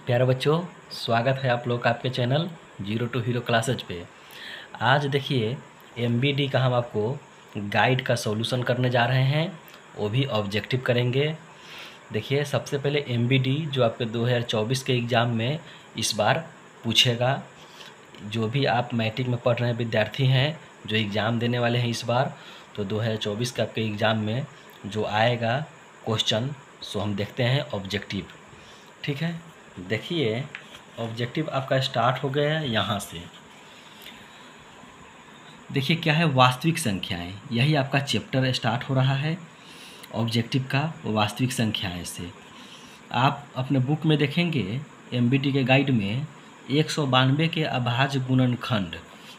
प्यारे बच्चों, स्वागत है आप लोग का आपके channel zero to hero classes पे। आज देखिए एमबीडी का हम आपको गाइड का सॉल्यूशन करने जा रहे हैं, वो भी ऑब्जेक्टिव करेंगे। देखिए सबसे पहले एमबीडी जो आपके 2024 के एग्ज़ाम में इस बार पूछेगा। जो भी आप मैट्रिक में पढ़ रहे हैं विद्यार्थी हैं जो एग्ज़ाम देने वाले हैं इस बार, तो 2024 के आपके एग्ज़ाम में जो आएगा क्वेश्चन सो हम देखते हैं ऑब्जेक्टिव। ठीक है, देखिए ऑब्जेक्टिव आपका स्टार्ट हो गया है यहाँ से। देखिए क्या है, वास्तविक संख्याएं, यही आपका चैप्टर स्टार्ट हो रहा है ऑब्जेक्टिव का, वास्तविक संख्याएं से। आप अपने बुक में देखेंगे एमबीडी के गाइड में 192 के अभाज्य गुणनखंड।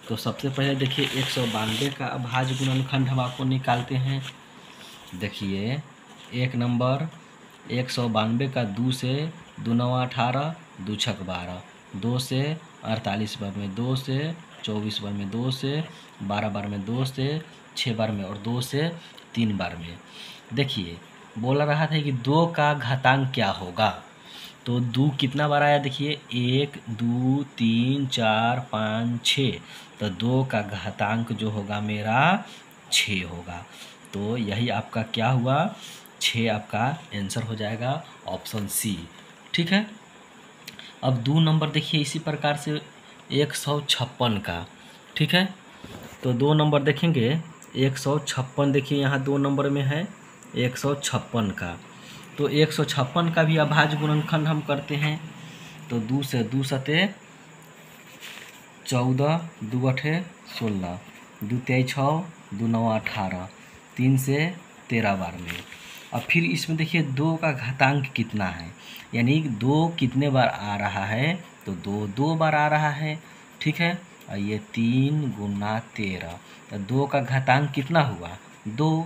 तो सबसे पहले देखिए 192 का अभाज्य गुणनखंड हम आपको निकालते हैं। देखिए एक नंबर 192 का 2 से 2 9 18, 2 6 12, 2 से 48 बार में, 2 से 24 बार में, 2 से 12 बार में, 2 से 6 बार में और 2 से 3 बार में। देखिए बोला रहा था कि 2 का घातांक क्या होगा, तो 2 कितना बार आया, देखिए 1 2 3 4 5 6, तो 2 का घातांक जो होगा मेरा 6 होगा। तो यही आपका क्या हुआ, 6 आपका आंसर हो जाएगा, ऑप्शन सी। ठीक है, अब 2 नंबर देखिए इसी प्रकार से 156 का। ठीक है, तो 2 नंबर देखेंगे 156, देखिए यहाँ 2 नंबर में है 156 का। तो 156 का भी अभाज्य गुणनखंड हम करते हैं। तो 2 से 2 सते 14, 2 अठे 16, 2 तेईस 6, 2 9 18, 3 से 13 बार में। अब फिर इसमें देखिए 2 का घातांक कितना है, यानी 2 कितने बार आ रहा है, तो 2 बार आ रहा है। ठीक है, और ये 3 गुना 13, तो 2 का घातांक कितना हुआ 2,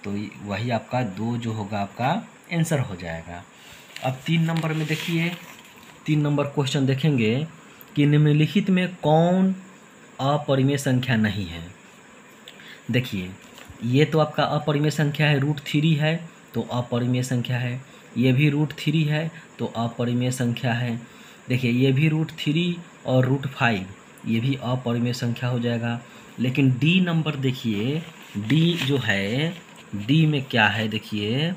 तो वही आपका 2 जो होगा आपका आंसर हो जाएगा। अब 3 नंबर में देखिए, 3 नंबर क्वेश्चन देखेंगे कि निम्नलिखित में कौन अपरिमेय संख्या नहीं है। देखिए ये तो आपका अपरिमेय संख्या है, √3 है तो अपरिमेय संख्या है, ये भी √3 है तो अपरिमेय संख्या है। देखिए ये भी √3 और √5, ये भी अपरिमेय संख्या हो जाएगा। लेकिन डी नंबर देखिए, डी जो है, डी में क्या है, देखिए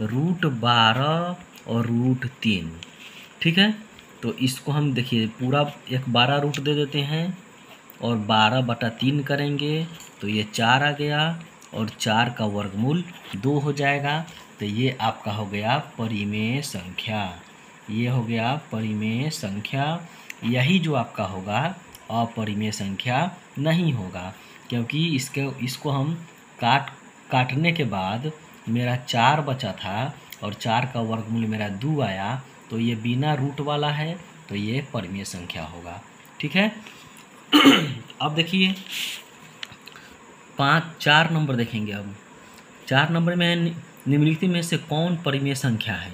√12 और √3। ठीक है, तो इसको हम देखिए पूरा एक 12 रूट दे देते हैं और 12/3 करेंगे तो ये 4 आ गया और 4 का वर्गमूल 2 हो जाएगा। तो ये आपका हो गया परिमेय संख्या, ये हो गया परिमेय संख्या। यही जो आपका होगा अपरिमेय संख्या नहीं होगा, क्योंकि इसको हम काटने के बाद मेरा 4 बचा था और 4 का वर्गमूल मेरा 2 आया, तो ये बिना रूट वाला है तो ये परिमेय संख्या होगा। ठीक है, अब देखिए 4 नंबर देखेंगे। अब 4 नंबर में निम्नलिखित में से कौन परिमेय संख्या है।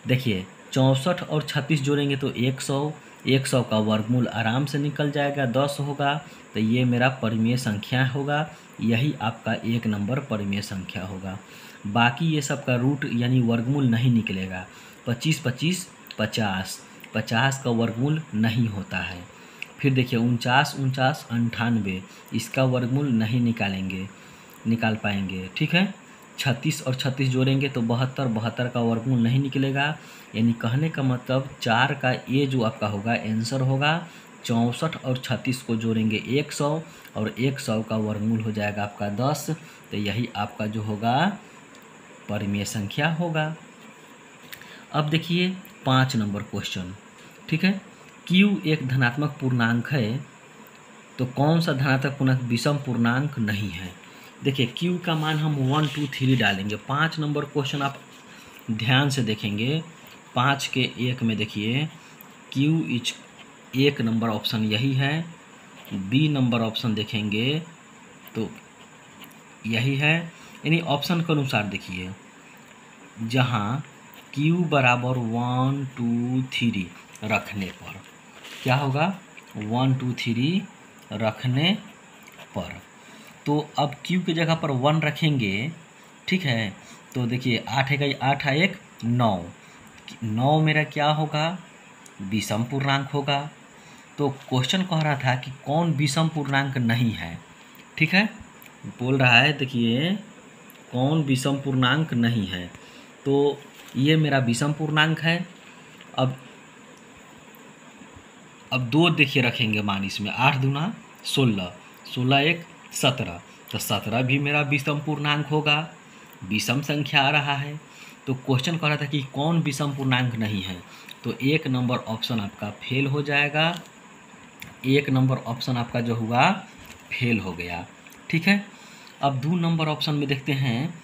देखिए 64 और 36 जोड़ेंगे तो 100, 100 का वर्गमूल आराम से निकल जाएगा, 10 होगा, तो ये मेरा परिमेय संख्या होगा। यही आपका 1 नंबर परिमेय संख्या होगा। बाकी ये सब का रूट यानी वर्गमूल नहीं निकलेगा। 25 25 50, 50 का वर्गमूल नहीं होता है। फिर देखिए 49 49 98, इसका वर्गमूल नहीं निकाल पाएंगे। ठीक है, 36 और 36 जोड़ेंगे तो 72, 72 का वर्गमूल नहीं निकलेगा। यानी कहने का मतलब 4 का ये जो आपका होगा आंसर होगा 64 और 36 को जोड़ेंगे 100 और 100 का वर्गमूल हो जाएगा आपका 10। तो यही आपका जो होगा परिमेय संख्या होगा। अब देखिए 5 नंबर क्वेश्चन। ठीक है, Q एक धनात्मक पूर्णांक है तो कौन सा धनात्मक पूर्णांक विषम पूर्णांक नहीं है। देखिए Q का मान हम 1 2 3 डालेंगे। 5 नंबर क्वेश्चन आप ध्यान से देखेंगे, 5 के 1 में देखिए Q इच 1 नंबर ऑप्शन यही है। बी नंबर ऑप्शन देखेंगे तो यही है, यानी ऑप्शन के अनुसार देखिए जहाँ Q बराबर 1 2 3 रखने पर क्या होगा, 1 2 3 रखने पर, तो अब Q की जगह पर 1 रखेंगे। ठीक है, तो देखिए 8 है 8 है 1 9, 9 मेरा क्या होगा, विषम पूर्णांक होगा। तो क्वेश्चन कह रहा था कि कौन विषम पूर्णांक नहीं है, ठीक है, बोल रहा है देखिए कौन विषम पूर्णांक नहीं है। तो ये मेरा विषम पूर्णांक है। अब 2 देखिए रखेंगे मान इसमें, 8 दूना 16, 16 एक 17, तो 17 भी मेरा विषम पूर्णांक होगा, विषम संख्या आ रहा है। तो क्वेश्चन कह रहा था कि कौन विषम पूर्णांक नहीं है, तो 1 नंबर ऑप्शन आपका फेल हो जाएगा, 1 नंबर ऑप्शन आपका जो हुआ फेल हो गया, ठीक है। अब 2 नंबर ऑप्शन में देखते हैं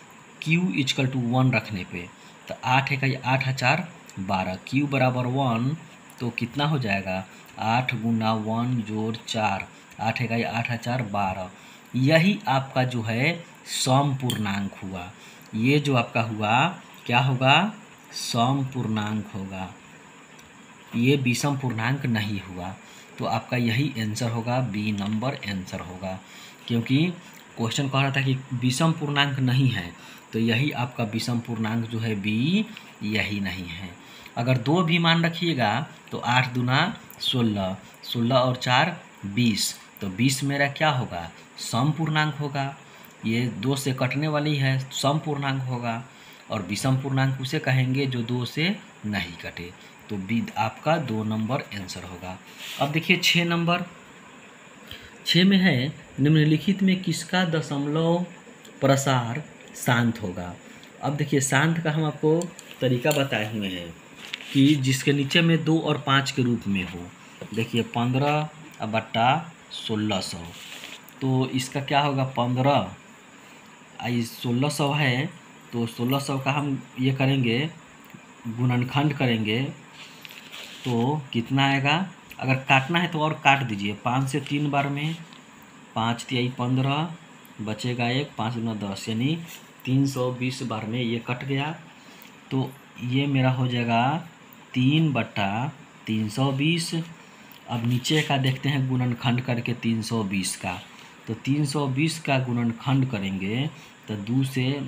q = 1 रखने पे, तो 8 एक 8 4 12, q बराबर 1, तो कितना हो जाएगा 8 गुना 1 जोड़ 4, 8 एक 8 4 12, यही आपका जो है सम पूर्णांक हुआ। ये जो आपका हुआ क्या होगा, सम पूर्णांक होगा, ये विषम पूर्णांक नहीं हुआ। तो आपका यही आंसर होगा, बी नंबर आंसर होगा, क्योंकि क्वेश्चन कह रहा था कि विषम पूर्णांक नहीं है, तो यही आपका विषम पूर्णांक जो है बी यही नहीं है। अगर 2 भी मान रखिएगा तो 8 दूना 16, 16 और 4 20, तो 20 मेरा क्या होगा, सम पूर्णांक होगा। ये 2 से कटने वाली है, सम पूर्णांक होगा, और विषम पूर्णांक उसे कहेंगे जो 2 से नहीं कटे। तो बी आपका 2 नंबर आंसर होगा। अब देखिए 6 नंबर, 6 में है निम्नलिखित में किसका दशमलव प्रसार शांत होगा। अब देखिए शांत का हम आपको तरीका बताए हुए हैं कि जिसके नीचे में 2 और 5 के रूप में हो। देखिए 15/1600, तो इसका क्या होगा 15, 1600 है, तो 1600 का हम ये करेंगे गुणनखंड करेंगे तो कितना आएगा, अगर काटना है तो और काट दीजिए, 5 से 3 बार में, 5 तिहाई 15, बचेगा 1, 5 गुना 10, यानी 320 बार में ये कट गया। तो ये मेरा हो जाएगा 3/320। अब नीचे का देखते हैं गुणनखंड करके 320 का, तो 320 का गुणनखंड करेंगे तो 2 से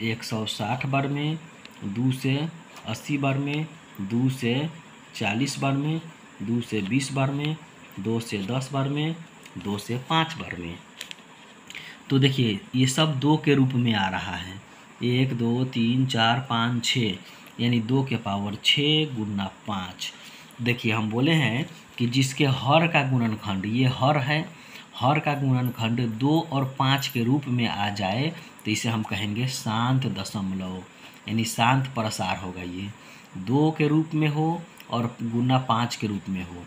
160 बार में, 2 से 80 बार में, 2 से 40 बार में, 2 से 20 बार में, 2 से 10 बार में, 2 से 5 बार में। तो देखिए ये सब 2 के रूप में आ रहा है, 1 2 3 4 5 6, यानी 2 के पावर 6 गुना 5। देखिए हम बोले हैं कि जिसके हर का गुणनखंड, ये हर है, हर का गुणनखंड 2 और 5 के रूप में आ जाए तो इसे हम कहेंगे शांत दशमलव, यानी शांत प्रसार होगा। ये 2 के रूप में हो और गुना 5 के रूप में हो,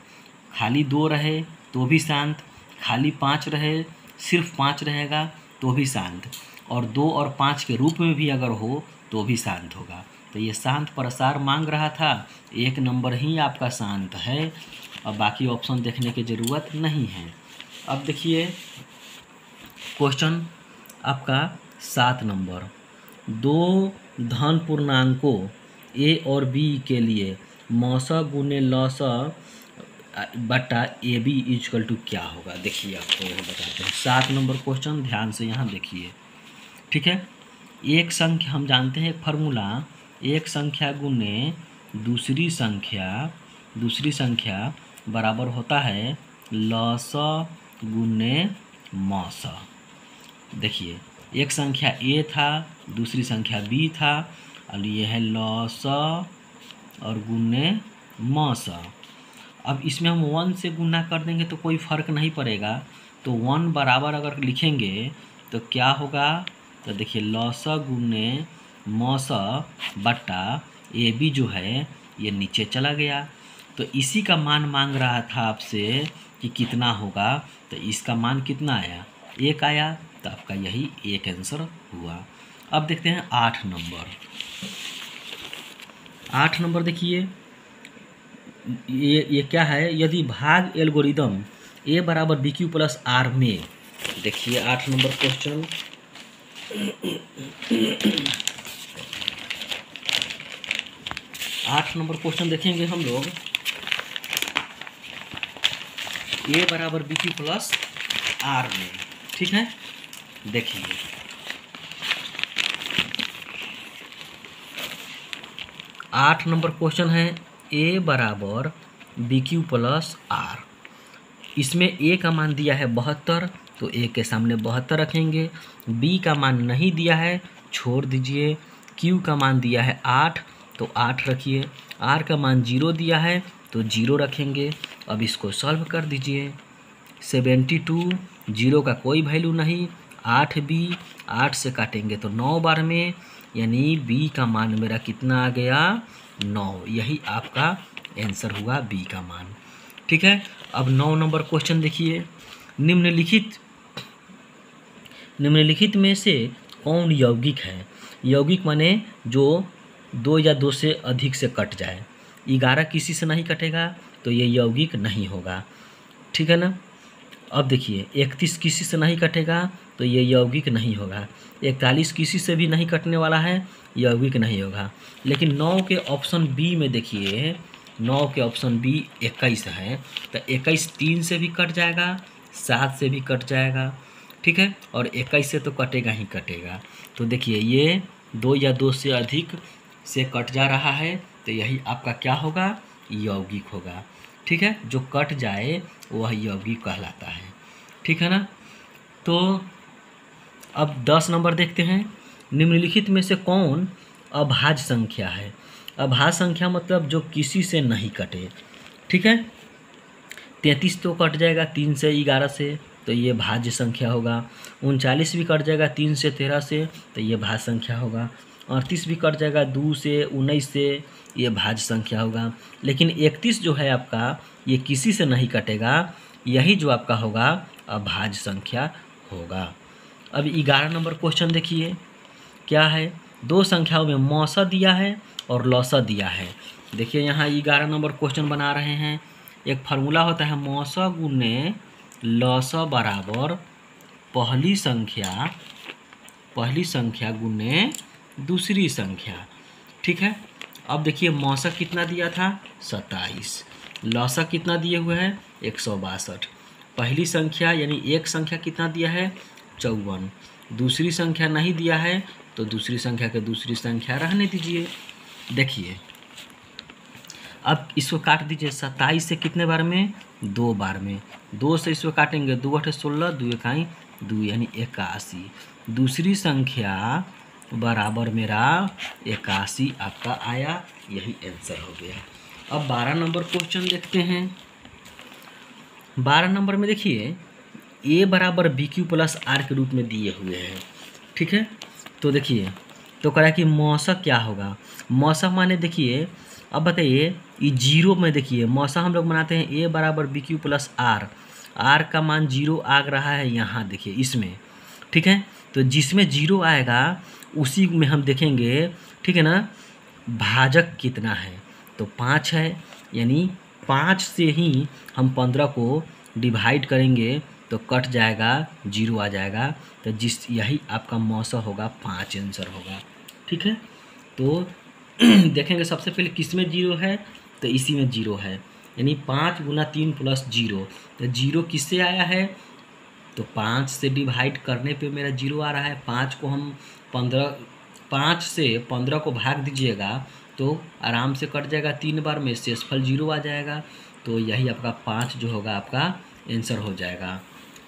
खाली 2 रहे तो भी शांत, खाली 5 रहे सिर्फ 5 रहेगा तो भी शांत, और 2 और 5 के रूप में भी अगर हो तो भी शांत होगा। तो ये शांत प्रसार मांग रहा था, 1 नंबर ही आपका शांत है, अब बाकी ऑप्शन देखने की ज़रूरत नहीं है। अब देखिए क्वेश्चन आपका 7 नंबर, 2 धन पूर्णांकों ए और बी के लिए मौसा गुने लौसा बटा ए बी इक्वल टू क्या होगा। देखिए आपको बताते हैं 7 नंबर क्वेश्चन, ध्यान से यहाँ देखिए, ठीक है। एक संख्या हम जानते हैं फार्मूला, एक संख्या गुने दूसरी संख्या बराबर होता है लौसा गुने मौसा। देखिए एक संख्या ए था, दूसरी संख्या बी था, और ये है लौसा और गुने मौसा। अब इसमें हम 1 से गुना कर देंगे तो कोई फ़र्क नहीं पड़ेगा, तो 1 बराबर अगर लिखेंगे तो क्या होगा, तो देखिए लौसा गुने मौसा बटा ए बी जो है ये नीचे चला गया। तो इसी का मान मांग रहा था आपसे कि कितना होगा, तो इसका मान कितना आया, 1 आया, तो आपका यही एक आंसर हुआ। अब देखते हैं 8 नंबर, 8 नंबर देखिए ये क्या है, यदि भाग एल्गोरिदम ए बराबर बी क्यू प्लस आर में, देखिए 8 नंबर क्वेश्चन, 8 नंबर क्वेश्चन देखेंगे हम लोग, ए बराबर बी क्यू प्लस आर में, ठीक है। देखिए 8 नंबर क्वेश्चन है, ए बराबर बी क्यू प्लस आर। इसमें ए का मान दिया है 72, तो ए के सामने 72 रखेंगे। बी का मान नहीं दिया है, छोड़ दीजिए। क्यू का मान दिया है 8, तो 8 रखिए। आर का मान 0 दिया है, तो 0 रखेंगे। अब इसको सॉल्व कर दीजिए। 72, 0 का कोई वैल्यू नहीं। 8 बी, 8 से काटेंगे तो 9 बार में, यानी बी का मान मेरा कितना आ गया, 9। यही आपका आंसर हुआ बी का मान। ठीक है। अब 9 नंबर क्वेश्चन देखिए। निम्नलिखित में से कौन यौगिक है? यौगिक माने जो 2 या 2 से अधिक से कट जाए। 11 किसी से नहीं कटेगा, तो ये यौगिक नहीं होगा। ठीक है ना। अब देखिए 31 किसी से नहीं कटेगा, तो ये यौगिक नहीं होगा। 41 किसी से भी नहीं कटने वाला है, यौगिक नहीं होगा। लेकिन 9 के ऑप्शन बी में देखिए, 9 के ऑप्शन बी 21 है, तो 21 3 से भी कट जाएगा, 7 से भी कट जाएगा। ठीक है। और 21 से तो कटेगा ही कटेगा। तो देखिए ये 2 या 2 से अधिक से कट जा रहा है, तो यही आपका क्या होगा, यौगिक होगा। ठीक है। जो कट जाए वह यौगिक कहलाता है। ठीक है ना। तो अब 10 नंबर देखते हैं। निम्नलिखित में से कौन अभाज्य संख्या है? अभाज्य संख्या मतलब जो किसी से नहीं कटे। ठीक है। 33 तो कट जाएगा 3 से 11 से, तो ये भाज्य संख्या होगा। 39 भी कट जाएगा 3 से 13 से, तो ये भाज्य संख्या होगा। 38 भी कट जाएगा 2 से 19 से, ये भाज्य संख्या होगा। लेकिन 31 जो है आपका, ये किसी से नहीं कटेगा, यही जो आपका होगा अभाज्य संख्या होगा। अब 11 नंबर क्वेश्चन देखिए क्या है। 2 संख्याओं में मौसा दिया है और लौसा दिया है। देखिए यहाँ 11 नंबर क्वेश्चन बना रहे हैं। एक फार्मूला होता है, मौसा गुने लौसा बराबर पहली संख्या गुने दूसरी संख्या। ठीक है। अब देखिए मौसा कितना दिया था, 27। लौसा कितना दिए हुए हैं, 162। पहली संख्या यानी एक संख्या कितना दिया है, 54। दूसरी संख्या नहीं दिया है, तो दूसरी संख्या के दूसरी संख्या रहने दीजिए। देखिए अब इसको काट दीजिए। 27 से कितने बार में, 2 बार में। 2 से इसको काटेंगे, 2 8 16, 2 1 2, यानी 81। दूसरी संख्या बराबर मेरा 81 आपका आया, यही आंसर हो गया। अब 12 नंबर क्वेश्चन देखते हैं। 12 नंबर में देखिए ए बराबर बी क्यू प्लस आर के रूप में दिए हुए हैं। ठीक है। तो देखिए तो कह रहा है कि मौसा क्या होगा। मौसा माने देखिए, अब बताइए ये 0 में देखिए मौसा हम लोग बनाते हैं ए बराबर B q plus r. R का मान 0 आ रहा है यहाँ देखिए इसमें। ठीक है। तो जिसमें 0 आएगा उसी में हम देखेंगे। ठीक है ना। भाजक कितना है, तो 5 है, यानी 5 से ही हम 15 को डिवाइड करेंगे तो कट जाएगा, 0 आ जाएगा। तो यही आपका मौसा होगा, 5 आंसर होगा। ठीक है। तो देखेंगे सबसे पहले किस में 0 है, तो इसी में 0 है, यानी 5 गुना 3 प्लस 0। तो 0 किससे आया है, तो 5 से डिवाइड करने पे मेरा 0 आ रहा है। 5 से 15 को भाग दीजिएगा तो आराम से कट जाएगा 3 बार में, शेषफल 0 आ जाएगा। तो यही आपका 5 जो होगा आपका आंसर हो जाएगा।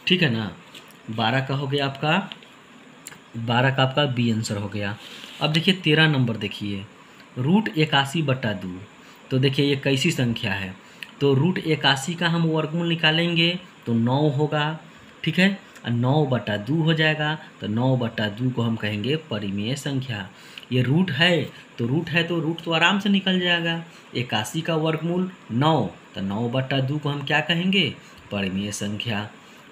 ठीक है ना। 12 का हो गया आपका, 12 का आपका बी आंसर हो गया। अब देखिए 13 नंबर देखिए, √81/2। तो देखिए ये कैसी संख्या है, तो √81 का हम वर्गमूल निकालेंगे तो 9 होगा। ठीक है। 9/2 हो जाएगा, तो 9/2 को हम कहेंगे परिमेय संख्या। ये रूट है तो रूट तो आराम से निकल जाएगा। 81 का वर्गमूल 9, तो 9/2 को हम क्या कहेंगे, परिमेय संख्या।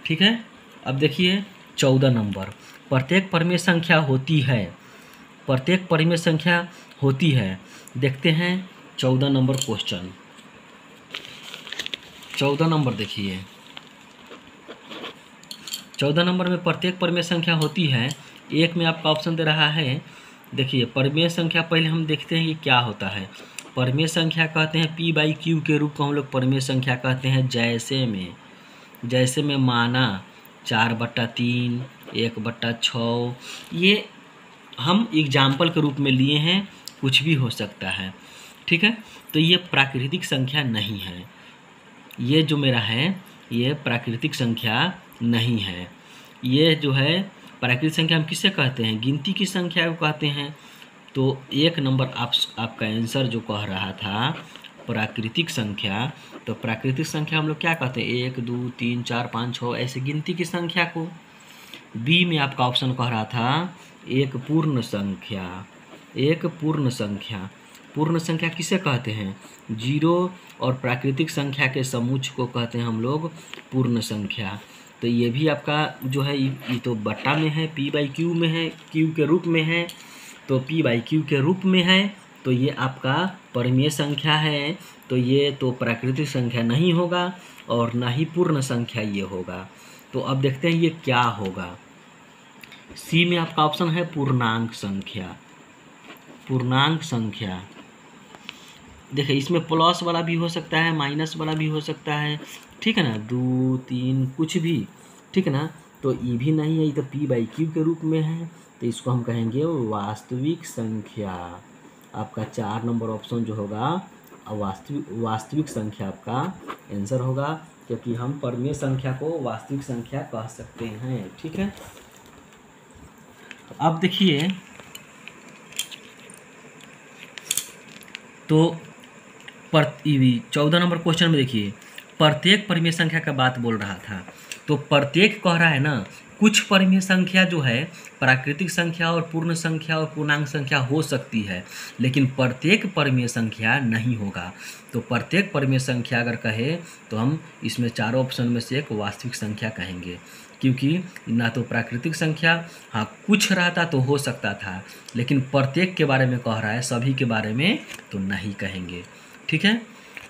ठीक है। अब देखिए 14 नंबर, प्रत्येक परिमेय संख्या होती है। देखते हैं 14 नंबर क्वेश्चन। 14 नंबर देखिए, 14 नंबर में प्रत्येक परिमेय संख्या होती है। एक में आपका ऑप्शन दे रहा है, देखिए परिमेय संख्या पहले हम देखते हैं कि क्या होता है। परिमेय संख्या कहते हैं P/Q के रूप को हम लोग परिमेय संख्या कहते हैं। जैसे में माना 4/3, 1/6, ये हम एग्जाम्पल के रूप में लिए हैं, कुछ भी हो सकता है। ठीक है। तो ये प्राकृतिक संख्या नहीं है। ये जो मेरा है ये प्राकृतिक संख्या नहीं है। ये जो है प्राकृतिक संख्या हम किससे कहते हैं, गिनती की संख्या को कहते हैं। तो एक नंबर आपका आंसर जो कह रहा था प्राकृतिक संख्या, तो प्राकृतिक संख्या हम लोग क्या कहते हैं, 1 2 3 4 5 6 ऐसे गिनती की संख्या को। बी में आपका ऑप्शन कह रहा था एक पूर्ण संख्या। एक पूर्ण संख्या, पूर्ण संख्या किसे कहते हैं, जीरो और प्राकृतिक संख्या के समूह को कहते हैं हम लोग पूर्ण संख्या। तो ये भी आपका जो है ये तो बट्टा में है, पी बाई क्यू में है, क्यू के रूप में है, तो पी बाई क्यू के रूप में है, तो ये आपका परिमेय संख्या है। तो ये तो प्राकृतिक संख्या नहीं होगा और ना ही पूर्ण संख्या ये होगा। तो अब देखते हैं ये क्या होगा। सी में आपका ऑप्शन है पूर्णांक संख्या। पूर्णांक संख्या देखिए इसमें प्लस वाला भी हो सकता है, माइनस वाला भी हो सकता है, ठीक है ना, 2 3 कुछ भी, ठीक है ना। तो ये भी नहीं है, ये तो पी बाई क्यू के रूप में है, तो इसको हम कहेंगे वास्तविक संख्या। आपका 4 नंबर ऑप्शन जो होगा वास्तविक संख्या आपका आंसर होगा, क्योंकि हम परिमेय संख्या को वास्तविक संख्या कह सकते हैं, ठीक है। अब देखिए तो 14 नंबर क्वेश्चन में देखिए प्रत्येक परिमेय संख्या का बात बोल रहा था। तो प्रत्येक कह रहा है ना, कुछ परिमेय संख्या जो है प्राकृतिक संख्या और पूर्ण संख्या और पूर्णांक संख्या हो सकती है, लेकिन प्रत्येक परिमेय संख्या नहीं होगा। तो प्रत्येक परिमेय संख्या अगर कहे तो हम इसमें चारों ऑप्शन में से एक वास्तविक संख्या कहेंगे, क्योंकि ना तो प्राकृतिक संख्या, हाँ कुछ रहता तो हो सकता था, लेकिन प्रत्येक के बारे में कह रहा है, सभी के बारे में तो नहीं कहेंगे, ठीक है।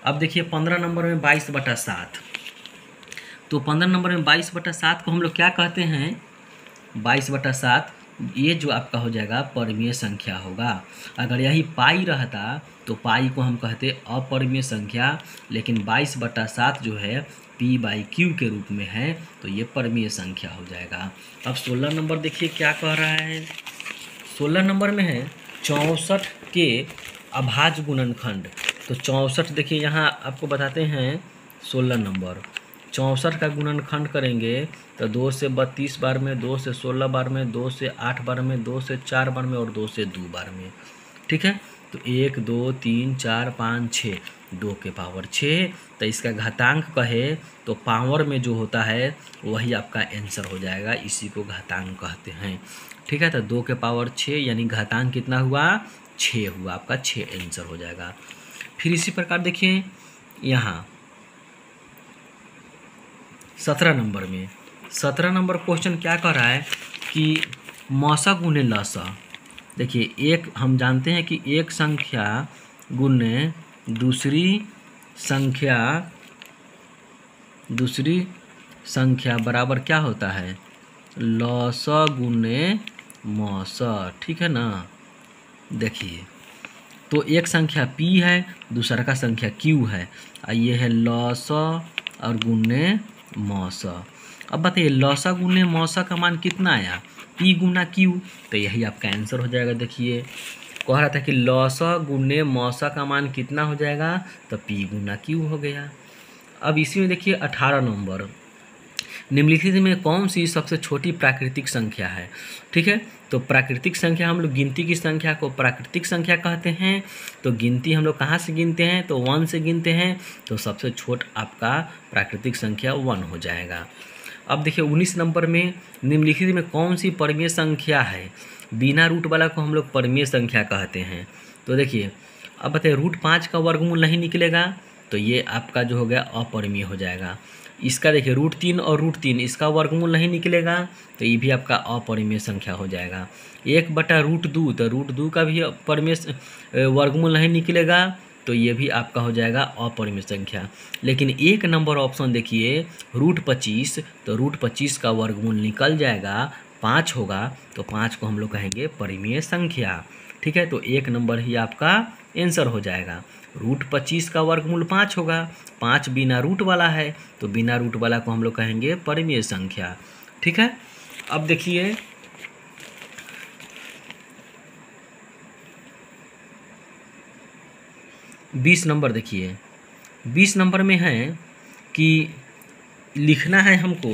अब देखिए 15 नंबर में 22/7। तो 15 नंबर में 22/7 को हम लोग क्या कहते हैं, 22/7 ये जो आपका हो जाएगा परिमेय संख्या होगा। अगर यही पाई रहता तो पाई को हम कहते अपरिमेय संख्या, लेकिन 22/7 जो है पी बाई क्यू के रूप में है, तो ये परिमेय संख्या हो जाएगा। अब 16 नंबर देखिए क्या कह रहा है। 16 नंबर में है 64 के अभाज्य गुणनखंड। तो 64 देखिए यहाँ आपको बताते हैं 16 नंबर 64 का गुणनखंड करेंगे तो 2 से 32 बार में, 2 से 16 बार में, 2 से 8 बार में, 2 से 4 बार में और 2 से 2 बार में, ठीक है। तो 1 2 3 4 5 6, 2 के पावर 6। तो इसका घातांक कहे तो पावर में जो होता है वही आपका आंसर हो जाएगा, इसी को घातांक कहते हैं, ठीक है। तो 2 के पावर 6 यानी घातांक कितना हुआ, 6 हुआ, आपका 6 आंसर हो जाएगा। फिर इसी प्रकार देखिए यहाँ 17 नंबर में 17 नंबर क्वेश्चन क्या कर रहा है कि मौसा गुने लसा। देखिए एक हम जानते हैं कि एक संख्या गुने दूसरी संख्या बराबर क्या होता है, लसा गुने मौसा, ठीक है ना। देखिए तो एक संख्या p है, दूसरा का संख्या q है, और ये है लसा और गुने मौसा। अब बताइए लसा गुने मौसा का मान कितना आया, p गुना q, तो यही आपका आंसर हो जाएगा। देखिए कह रहा था कि लसा गुने मौसा का मान कितना हो जाएगा, तो p गुना q हो गया। अब इसी में देखिए 18 नंबर निम्नलिखित में कौन सी सबसे छोटी प्राकृतिक संख्या है, ठीक है। तो प्राकृतिक संख्या हम लोग गिनती की संख्या को प्राकृतिक संख्या कहते हैं। तो गिनती हम लोग कहाँ से गिनते हैं, तो 1 से गिनते हैं, तो सबसे छोट आपका प्राकृतिक संख्या 1 हो जाएगा। अब देखिए 19 नंबर में निम्नलिखित में कौन सी परिमेय संख्या है, बिना रूट वाला को हम लोग परिमेय संख्या कहते हैं। तो देखिए अब बताइए √5 का वर्गमूल नहीं निकलेगा, तो ये आपका जो हो गया अपरिमेय हो जाएगा। इसका देखिए √3 और √3 इसका वर्गमूल नहीं निकलेगा, तो ये भी आपका अपरिमेय संख्या हो जाएगा। 1/√2 तो √2 का भी परिमेय वर्गमूल नहीं निकलेगा, तो ये भी आपका हो जाएगा अपरिमेय संख्या। लेकिन एक नंबर ऑप्शन देखिए √25, तो √25 का वर्गमूल निकल जाएगा, 5 होगा, तो 5 को हम लोग कहेंगे परिमेय संख्या, ठीक है। तो एक नंबर ही आपका आंसर हो जाएगा। √25 का वर्गमूल 5 होगा, 5 बिना रूट वाला है, तो बिना रूट वाला को हम लोग कहेंगे परिमेय संख्या, ठीक है। अब देखिए 20 नंबर देखिए 20 नंबर में है कि लिखना है हमको।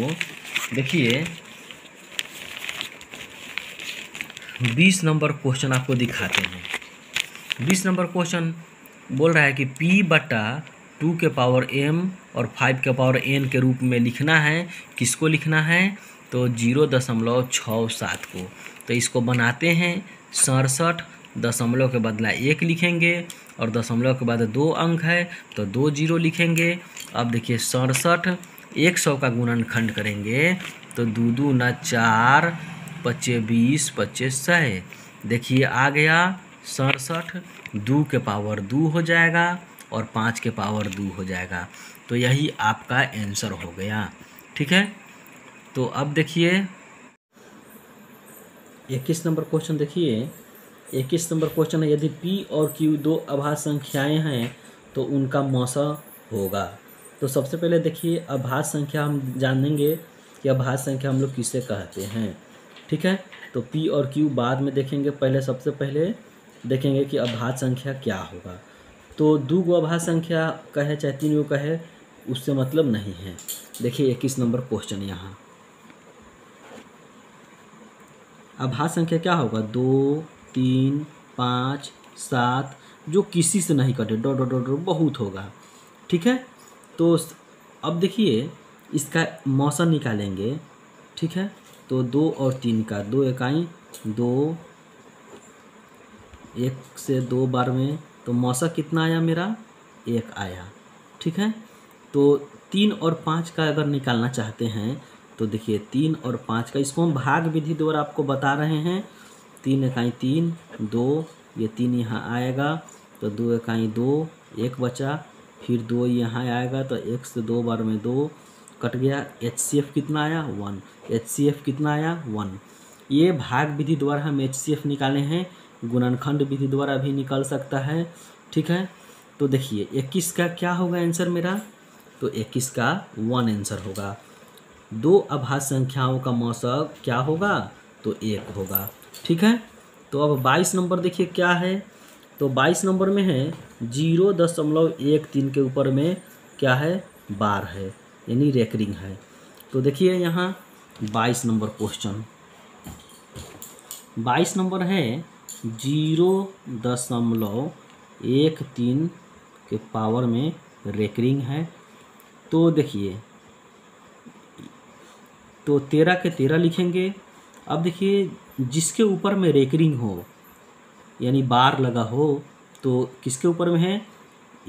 देखिए 20 नंबर क्वेश्चन आपको दिखाते हैं। 20 नंबर क्वेश्चन बोल रहा है कि p/2 के पावर m और 5 के पावर n के रूप में लिखना है। किसको लिखना है? तो 0.67 को। तो इसको बनाते हैं 67, दशमलव के बदला 1 लिखेंगे और दशमलव के बाद 2 अंक है तो 2 जीरो लिखेंगे। अब देखिए 67 100 का गुणनखंड करेंगे तो 2 2 ना 4, 25 20, 25 100। देखिए आ गया 67, 2 के पावर 2 हो जाएगा और 5 के पावर 2 हो जाएगा। तो यही आपका आंसर हो गया। ठीक है, तो अब देखिए 21 नंबर क्वेश्चन। देखिए 21 नंबर क्वेश्चन है, यदि p और q दो अभाज्य संख्याएं हैं तो उनका मौसा होगा। तो सबसे पहले देखिए अभाज्य संख्या हम जानेंगे कि अभाज्य संख्या हम लोग किसे कहते हैं। ठीक है, तो p और q बाद में देखेंगे, पहले सबसे पहले देखेंगे कि अभाज्य संख्या क्या होगा। तो 2 गो अभाज्य संख्या कहे चाहे 3 गो कहे उससे मतलब नहीं है। देखिए 21 नंबर क्वेश्चन, यहाँ अभाज्य संख्या क्या होगा? 2 3 5 7 जो किसी से नहीं कटे, डॉट डॉट डॉट बहुत होगा। ठीक है, तो अब देखिए इसका मौसा निकालेंगे। ठीक है, तो 2 और 3 का 2 इकाई 2, 1 से 2 बार में तो मौसा कितना आया मेरा? 1 आया। ठीक है, तो 3 और 5 का अगर निकालना चाहते हैं तो देखिए 3 और 5 का, इसको हम भाग विधि द्वारा आपको बता रहे हैं। 3 इकाई 3, 2, ये 3 यहाँ आएगा तो 2 इकाई 2, 1 बचा, फिर 2 यहाँ आएगा तो 1 से 2 बार में 2 कट गया। HCF कितना आया? 1। HCF कितना आया? 1। ये भाग विधि द्वारा हम HCF निकाले हैं, गुणनखंड विधि द्वारा भी निकल सकता है। ठीक है, तो देखिए 21 का क्या होगा आंसर मेरा? तो 21 का 1 आंसर होगा। 2 अभाज्य संख्याओं का मौसा क्या होगा? तो 1 होगा। ठीक है, तो अब 22 नंबर देखिए क्या है? तो 22 नंबर में है 0.13 के ऊपर में क्या है? बार है, यानी रेकरिंग है। तो देखिए यहाँ 22 नंबर क्वेश्चन, 22 नंबर है 0.13 के पावर में रेकरिंग है। तो देखिए तो 13 के 13 लिखेंगे। अब देखिए जिसके ऊपर में रेकरिंग हो यानी बार लगा हो तो किसके ऊपर में है?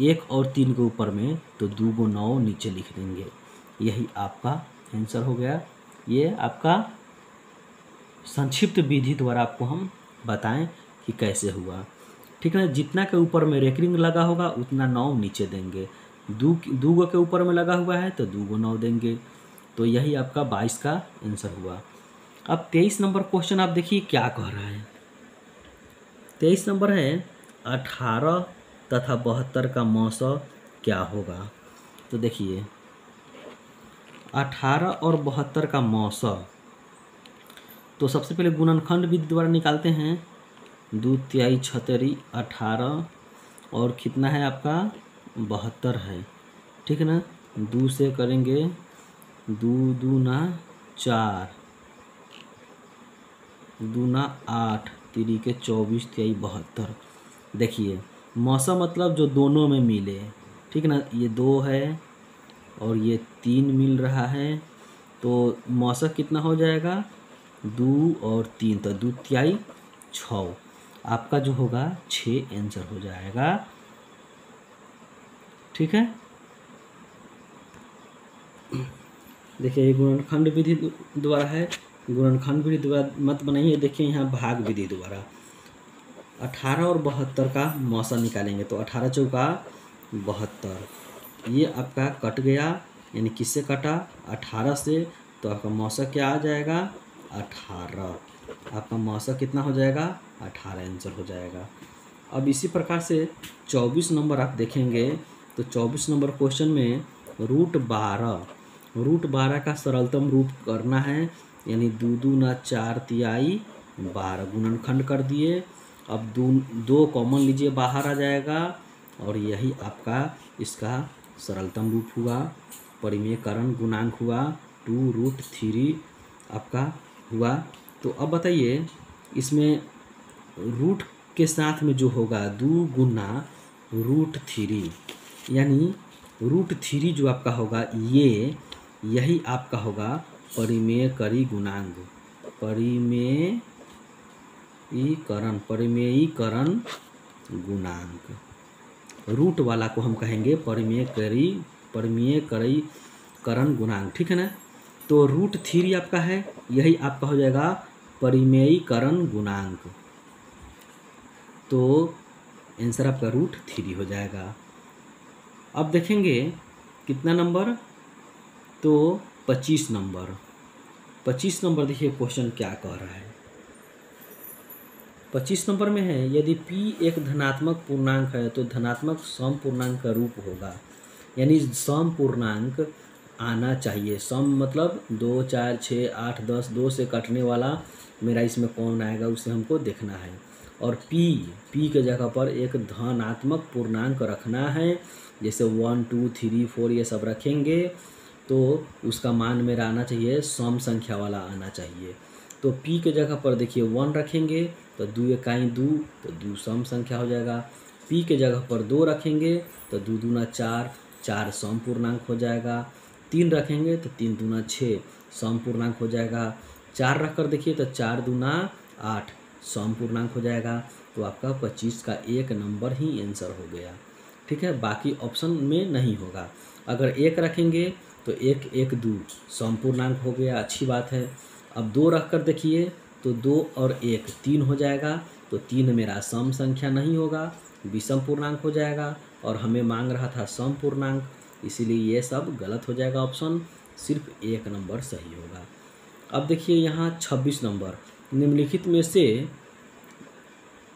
1 और 3 के ऊपर में, तो 2 को 9 नीचे लिख देंगे। यही आपका आंसर हो गया। ये आपका संक्षिप्त विधि द्वारा आपको हम बताएं कि कैसे हुआ। ठीक है, जितना के ऊपर में रेकरिंग लगा होगा उतना 9 नीचे देंगे। 2 के ऊपर में लगा हुआ है तो 2 को 9 देंगे। तो यही आपका 22 का आंसर हुआ। अब 23 नंबर क्वेश्चन आप देखिए क्या कह रहा है। 23 नंबर है 18 तथा 72 का मौसा क्या होगा। तो देखिए 18 और 72 का मौसा, तो सबसे पहले गुणनखंड विधि द्वारा निकालते हैं। 2 तिहाई 6 18 और कितना है आपका? 72 है। ठीक है ना, 2 से करेंगे 2 दूना 4, 2 ना 8, 3 के 24 तिहाई 72। देखिए मौसा मतलब जो दोनों में मिले। ठीक है ना, ये 2 है और ये 3 मिल रहा है तो मौसा कितना हो जाएगा? 2 और 3, तो 2 तिहाई 6। आपका जो होगा 6 आंसर हो जाएगा। ठीक है, देखिए ये गुणनखंड विधि द्वारा है। गुणनखंड विधि द्वारा मत बनाइए। देखिए यहाँ भाग विधि द्वारा 18 और 72 का मौसा निकालेंगे तो 18 चौका 72, ये आपका कट गया, यानी किससे कटा? 18 से। तो आपका मौसा क्या आ जाएगा? 18। आपका मौसा कितना हो जाएगा? 18 आंसर हो जाएगा। अब इसी प्रकार से 24 नंबर आप देखेंगे तो 24 नंबर क्वेश्चन में √12 का सरलतम रूप करना है, यानी 2 दूना 4 तिहाई 12 गुणनखंड कर दिए। अब 2 कॉमन लीजिए, बाहर आ जाएगा और यही आपका इसका सरलतम रूप हुआ। परिमेयकरण गुणांक हुआ 2√3 आपका हुआ। तो अब बताइए इसमें रूट के साथ में जो होगा 2 गुना √3, यानी √3 जो आपका होगा यही आपका होगा परिमेयकरी गुणांक, परिमेयीकरण गुणांक। रूट वाला को हम कहेंगे परिमेयकरीकरण गुणांक, ठीक है ना। तो √3 आपका है, यही आपका हो जाएगा परिमेयीकरण गुणांक। तो आंसर आपका √3 हो जाएगा। अब देखेंगे कितना नंबर, तो 25 नंबर। 25 नंबर देखिए क्वेश्चन क्या कह रहा है। 25 नंबर में है यदि p एक धनात्मक पूर्णांक है तो धनात्मक सम पूर्णांक का रूप होगा, यानी सम पूर्णांक आना चाहिए। सम मतलब 2, 4, 6, 8, 10, 2 से कटने वाला मेरा इसमें कौन आएगा उसे हमको देखना है। और p के जगह पर एक धनात्मक पूर्णांक रखना है, जैसे 1, 2, 3, 4 ये सब रखेंगे तो उसका मान मेरा आना चाहिए सम संख्या वाला आना चाहिए। तो p के जगह पर देखिए 1 रखेंगे तो 2 इकाई 2, तो 2 सम संख्या हो जाएगा। p के जगह पर 2 रखेंगे तो 2 दूना 4, 4 सम पूर्णांक हो जाएगा। 3 रखेंगे तो 3 दूना 6 सम पूर्णांक हो जाएगा। 4 रखकर देखिए तो 4 दूना 8 सम पूर्णांक हो जाएगा। तो आपका 25 का एक नंबर ही आंसर हो गया, ठीक है। बाकी ऑप्शन में नहीं होगा। अगर 1 रखेंगे तो 1, 1, 2 सम पूर्णांक हो गया, अच्छी बात है। अब 2 रख कर देखिए तो 2 और 1 3 हो जाएगा, तो 3 मेरा सम संख्या नहीं होगा, विषम पूर्णांक हो जाएगा। और हमें मांग रहा था सम पूर्णांक, इसीलिए ये सब गलत हो जाएगा ऑप्शन, सिर्फ एक नंबर सही होगा। अब देखिए यहाँ 26 नंबर, निम्नलिखित में से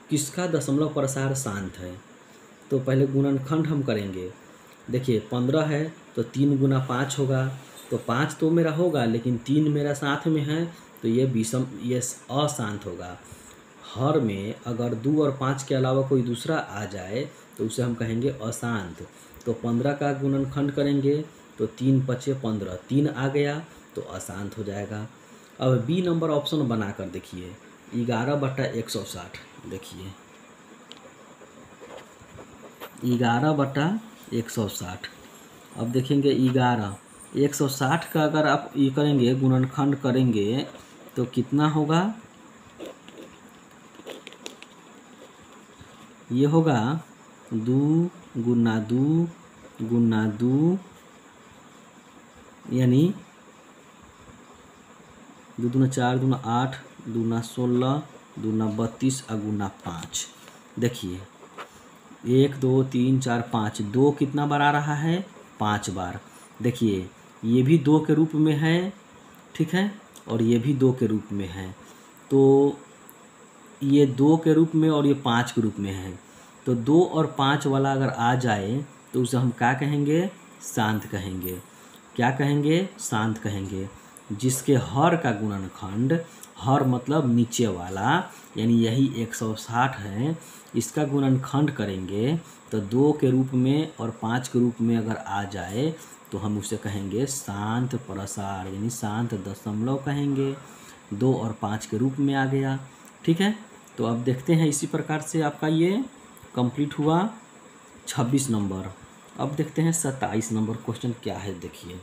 किसका दशमलव प्रसार शांत है। तो पहले गुणनखंड हम करेंगे। देखिए 15 है तो 3 गुना 5 होगा, तो 5 तो मेरा होगा लेकिन 3 मेरा साथ में है, तो ये विषम, ये अशांत होगा। हर में अगर 2 और 5 के अलावा कोई दूसरा आ जाए तो उसे हम कहेंगे अशांत। तो 15 का गुणनखंड करेंगे तो 3 5 15, 3 आ गया तो अशांत हो जाएगा। अब बी नंबर ऑप्शन बनाकर देखिए 11/160, देखिए 11/160। अब देखेंगे 160 का अगर आप ये करेंगे गुणनखंड करेंगे तो कितना होगा, ये होगा 2 गुना 2 गुना 2, यानी 2 दूना 4 दूना 8 दूना 16 दूना 32 और गुना 5। देखिए 1 2 3 4 5, 2 कितना बार आ रहा है, 5 बार। देखिए ये भी 2 के रूप में है, ठीक है, और ये भी 2 के रूप में है। तो ये 2 के रूप में और ये 5 के रूप में है। तो 2 और 5 वाला अगर आ जाए तो उसे हम क्या कहेंगे, शांत कहेंगे। क्या कहेंगे, शांत कहेंगे। जिसके हर का गुणनखंड, हर मतलब नीचे वाला, यानी यही 160 है, इसका गुणनखंड करेंगे तो 2 के रूप में और 5 के रूप में अगर आ जाए तो हम उसे कहेंगे शांत प्रसार, यानी शांत दशमलव कहेंगे। 2 और 5 के रूप में आ गया, ठीक है। तो अब देखते हैं इसी प्रकार से आपका ये कंप्लीट हुआ 26 नंबर। अब देखते हैं 27 नंबर क्वेश्चन क्या है। देखिए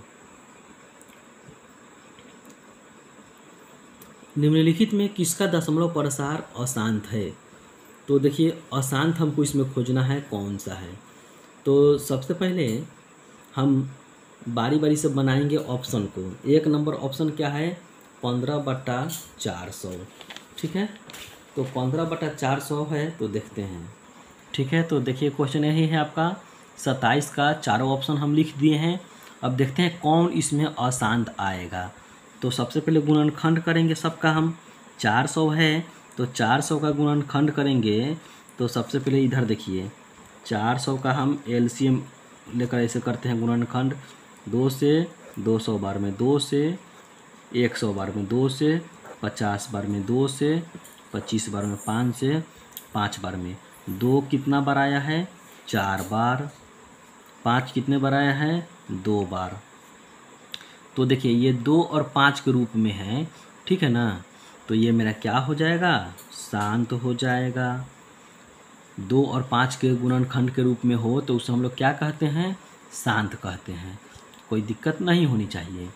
निम्नलिखित में किसका दशमलव प्रसार अशांत है। तो देखिए अशांत हमको इसमें खोजना है कौन सा है। तो सबसे पहले हम बारी बारी से बनाएंगे ऑप्शन को। 1 नंबर ऑप्शन क्या है, 15/400, ठीक है। तो 15/400 है, तो देखते हैं, ठीक है। तो देखिए क्वेश्चन यही है आपका 27 का, चारों ऑप्शन हम लिख दिए हैं। अब देखते हैं कौन इसमें अशांत आएगा। तो सबसे पहले गुणनखंड करेंगे सबका हम। 400 है तो 400 का गुणनखंड करेंगे तो सबसे पहले इधर देखिए 400 का हम एलसीएम लेकर ऐसे करते हैं गुणनखंड। 2 से 200 बार में, 2 से 100 बार में, 2 से 50 बार में, 2 से 25 बार में, 5 से 5 बार में। 2 कितना बार आया है, 4 बार। 5 कितने बार आया है, 2 बार। तो देखिए ये 2 और 5 के रूप में है, ठीक है ना, तो ये मेरा क्या हो जाएगा, शांत हो जाएगा। 2 और 5 के गुणनखंड के रूप में हो तो उसे हम लोग क्या कहते हैं, शांत कहते हैं, कोई दिक्कत नहीं होनी चाहिए।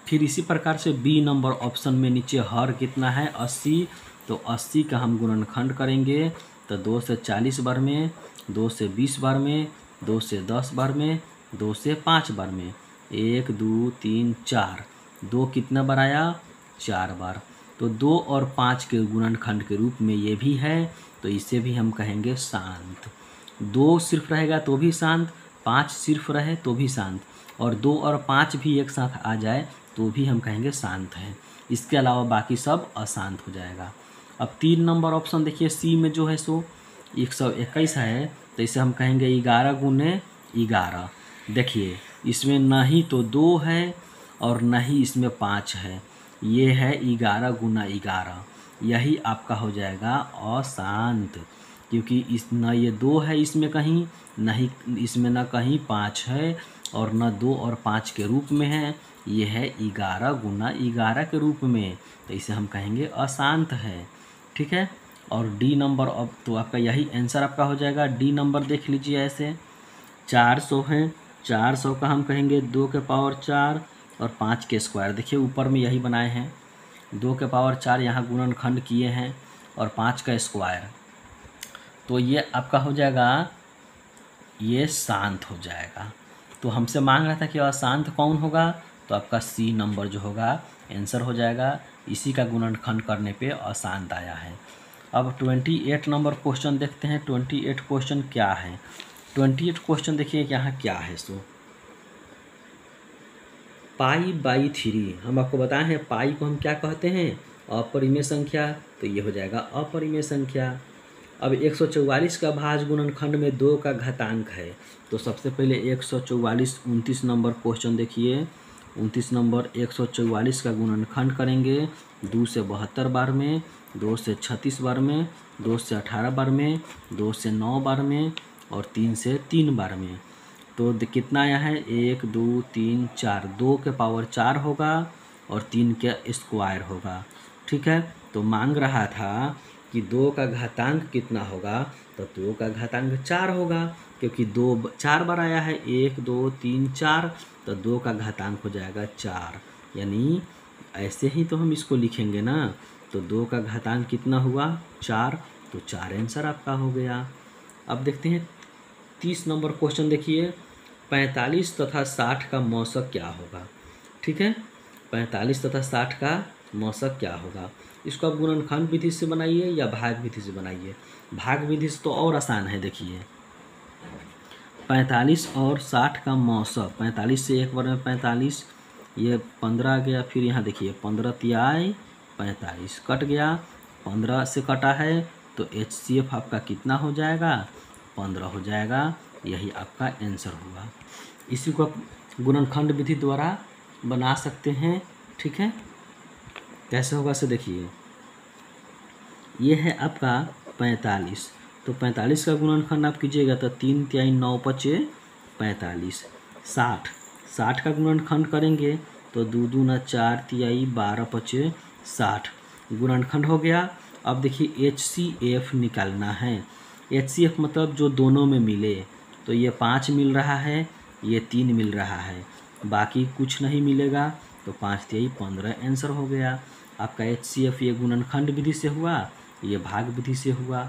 फिर इसी प्रकार से बी नंबर ऑप्शन में नीचे हर कितना है 80, तो 80 का हम गुणनखंड करेंगे तो 2 से 40 बार में, 2 से 20 बार में, 2 से 10 बार में, 2 से 5 बार में, 1 2 3 4, 2 कितना बार आया, 4 बार। तो 2 और 5 के गुणनखंड के रूप में ये भी है, तो इसे भी हम कहेंगे शांत। 2 सिर्फ रहेगा तो भी शांत, 5 सिर्फ रहे तो भी शांत, और 2 और 5 भी एक साथ आ जाए तो भी हम कहेंगे शांत है। इसके अलावा बाकी सब अशांत हो जाएगा। अब 3 नंबर ऑप्शन देखिए सी में जो है सो 121 है, तो इसे हम कहेंगे 11 गुने 11। देखिए इसमें ना ही तो 2 है और ना ही इसमें 5 है, ये है 11 गुना 11, यही आपका हो जाएगा अशांत, क्योंकि इस न ये 2 है इसमें कहीं, न ही इसमें ना कहीं 5 है और न 2 और 5 के रूप में है, ये है 11 गुना 11 के रूप में, तो इसे हम कहेंगे अशांत है, ठीक है। और डी नंबर अब तो आपका यही आंसर आपका हो जाएगा। डी नंबर देख लीजिए, ऐसे 400 है, 400 का हम कहेंगे 2 के पावर 4 और 5 के स्क्वायर। देखिए ऊपर में यही बनाए हैं, 2 के पावर 4 यहाँ गुणनखंड किए हैं और 5 का स्क्वायर, तो ये आपका हो जाएगा, ये शांत हो जाएगा। तो हमसे मांग रहा था कि अशांत कौन होगा, तो आपका सी नंबर जो होगा आंसर हो जाएगा। इसी का गुणनखंड करने पे अशांत आया है। अब 28 नंबर क्वेश्चन देखते हैं। 28 क्वेश्चन क्या है, 28 क्वेश्चन देखिए यहाँ क्या है, सो पाई बाई 3, हम आपको बताए हैं पाई को हम क्या कहते हैं, अपरिमेय संख्या, तो ये हो जाएगा अपरिमेय संख्या। अब 144 का भाज्य गुणनखंड में 2 का घातांक है, तो सबसे पहले 144 29 नंबर क्वेश्चन देखिए। 29 नंबर 144 का गुणनखंड करेंगे 2 से 72 बार में, 2 से 36 बार में, 2 से 18 बार में, 2 से 9 बार में और 3 से 3 बार में। तो कितना आया है, 1 2 3 4, 2 के पावर 4 होगा और 3 के स्क्वायर होगा, ठीक है। तो मांग रहा था कि 2 का घातांक कितना होगा, तो 2 का घातांक 4 होगा, क्योंकि 2 4 बार आया है, 1 2 3 4, तो 2 का घातांक हो जाएगा 4, यानी ऐसे ही तो हम इसको लिखेंगे ना। तो 2 का घातांक कितना हुआ, 4, तो 4 आंसर आपका हो गया। अब देखते हैं 30 नंबर क्वेश्चन देखिए। 45 तथा 60 का मौसक क्या होगा, ठीक है। 45 तथा 60 का मौसक क्या होगा, इसको आप गुणनखंड विधि से बनाइए या भाग विधि से बनाइए। भाग विधि से तो और आसान है। देखिए 45 और 60 का मौसक, 45 से एक बार में 45, ये 15 आ गया, फिर यहाँ देखिए 15 तिहाई 45 कट गया, 15 से कटा है तो HCF आपका कितना हो जाएगा, 15 हो जाएगा, यही आपका आंसर होगा। इसी को आप गुणनखंड विधि द्वारा बना सकते हैं, ठीक है। कैसे होगा से देखिए, ये है आपका 45, तो 45 का गुणनखंड आप कीजिएगा तो 3 तिहाई 9 पचे 45। 60 का गुणनखंड करेंगे तो 2 दूना 4 तिहाई 12 पचे 60, गुणनखंड हो गया। अब देखिए HCF निकालना है। HCF मतलब जो दोनों में मिले, तो ये 5 मिल रहा है, ये 3 मिल रहा है, बाकी कुछ नहीं मिलेगा, तो 5 तिहाई 15 आंसर हो गया आपका HCF। ये गुणनखंड विधि से हुआ, ये भाग विधि से हुआ,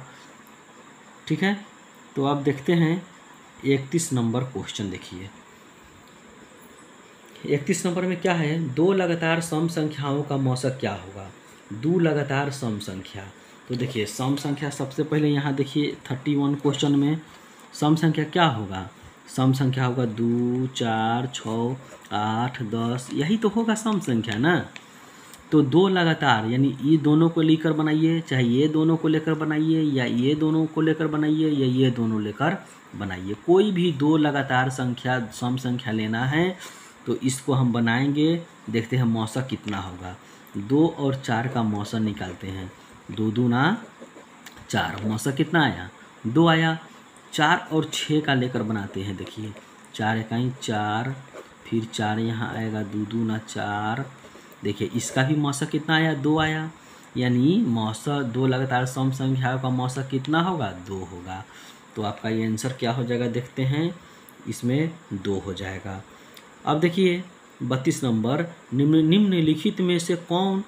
ठीक है। तो अब देखते हैं 31 नंबर क्वेश्चन देखिए। 31 नंबर में क्या है, 2 लगातार सम संख्याओं का मौसक क्या होगा, 2 लगातार सम संख्या। तो देखिए सम संख्या सबसे पहले यहाँ देखिए 31 क्वेश्चन में सम संख्या क्या होगा, सम संख्या होगा 2 4 6 8 10, यही तो होगा सम संख्या ना। तो 2 लगातार यानी ये दोनों को लेकर बनाइए, चाहे ये दोनों को लेकर बनाइए या ये दोनों को लेकर बनाइए या ये दोनों लेकर बनाइए, कोई भी 2 लगातार संख्या सम संख्या लेना है तो इसको हम बनाएंगे। देखते हैं मौसक कितना होगा। 2 और 4 का मौसक निकालते हैं, 2 दूना 4, मौसक कितना आया, 2 आया। 4 और 6 का लेकर बनाते हैं, देखिए 4 इकाई 4, फिर 4 यहाँ आएगा, 2 दूना 4। देखिए इसका भी मौसक कितना आया, 2 आया, यानी मौसक 2 लगातार सम संख्याओं का मौसक कितना होगा, 2 होगा। तो आपका ये आंसर क्या हो जाएगा, देखते हैं, इसमें 2 हो जाएगा। अब देखिए 32 नंबर, निम्नलिखित में से कौन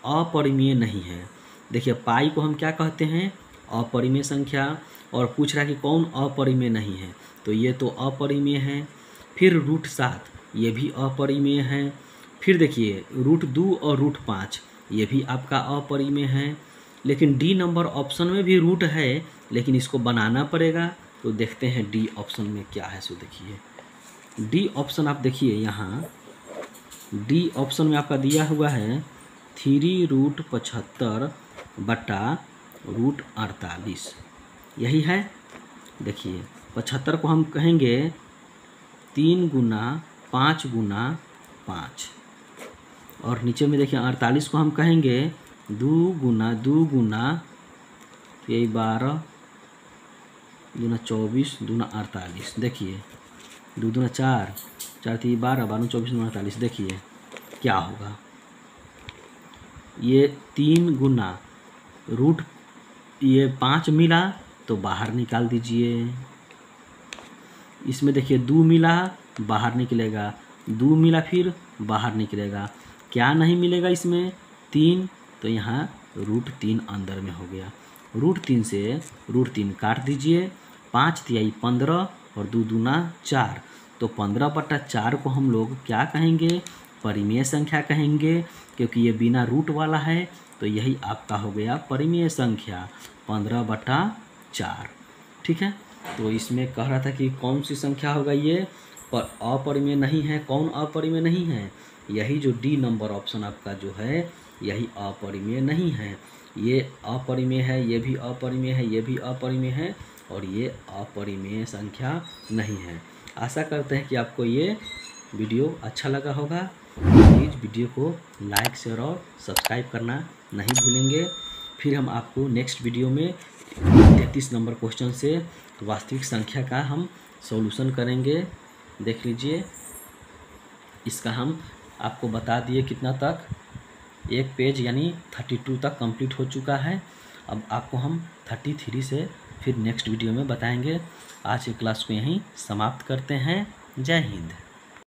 अपरिमेय नहीं है। देखिए पाई को हम क्या कहते हैं, अपरिमेय संख्या, और पूछ रहा है कि कौन अपरिमेय नहीं है, तो ये तो अपरिमेय है। फिर √7 ये भी अपरिमेय है। फिर देखिए √2 और √5 ये भी आपका अपरिमेय है। लेकिन डी नंबर ऑप्शन में भी रूट है, लेकिन इसको बनाना पड़ेगा। तो देखते हैं डी ऑप्शन में क्या है। सो देखिए डी ऑप्शन आप देखिए यहाँ, डी ऑप्शन में आपका दिया हुआ है 3√75 बटा √48, यही है। देखिए 75 को हम कहेंगे 3 गुना 5 गुना 5, और नीचे में देखिए 48 को हम कहेंगे 2 गुना 2 गुना, यही 12 दूना 24 दूना 48। देखिए 2 दूना 4, 4 3 12, 12 24 दूना 48। देखिए क्या होगा, ये 3 गुना ये 5 मिला तो बाहर निकाल दीजिए। इसमें देखिए 2 मिला, बाहर निकलेगा, 2 मिला फिर बाहर निकलेगा। क्या नहीं मिलेगा इसमें, 3, तो यहाँ √3 अंदर में हो गया। √3 से √3 काट दीजिए, 5 तिहाई 15 और 2 दूना 4, तो 15/4 को हम लोग क्या कहेंगे, परिमेय संख्या कहेंगे, क्योंकि ये बिना रूट वाला है। तो यही आपका हो गया परिमेय संख्या 15/4। ठीक है, तो इसमें कह रहा था कि कौन सी संख्या होगा ये, पर अपरिमेय नहीं है। कौन अपरिमेय नहीं है, यही जो डी नंबर ऑप्शन आपका जो है, यही अपरिमेय नहीं है। ये अपरिमेय है, ये भी अपरिमेय है, ये भी अपरिमेय है, और ये अपरिमेय संख्या नहीं है। आशा करते हैं कि आपको ये वीडियो अच्छा लगा होगा। प्लीज़ वीडियो को लाइक शेयर और सब्सक्राइब करना नहीं भूलेंगे। फिर हम आपको नेक्स्ट वीडियो में 33 नंबर क्वेश्चन से वास्तविक संख्या का हम सॉल्यूशन करेंगे। देख लीजिए, इसका हम आपको बता दिए कितना तक, एक पेज यानी 32 तक कंप्लीट हो चुका है। अब आपको हम 33 से फिर नेक्स्ट वीडियो में बताएंगे। आज की क्लास को यहीं समाप्त करते हैं। जय हिंद।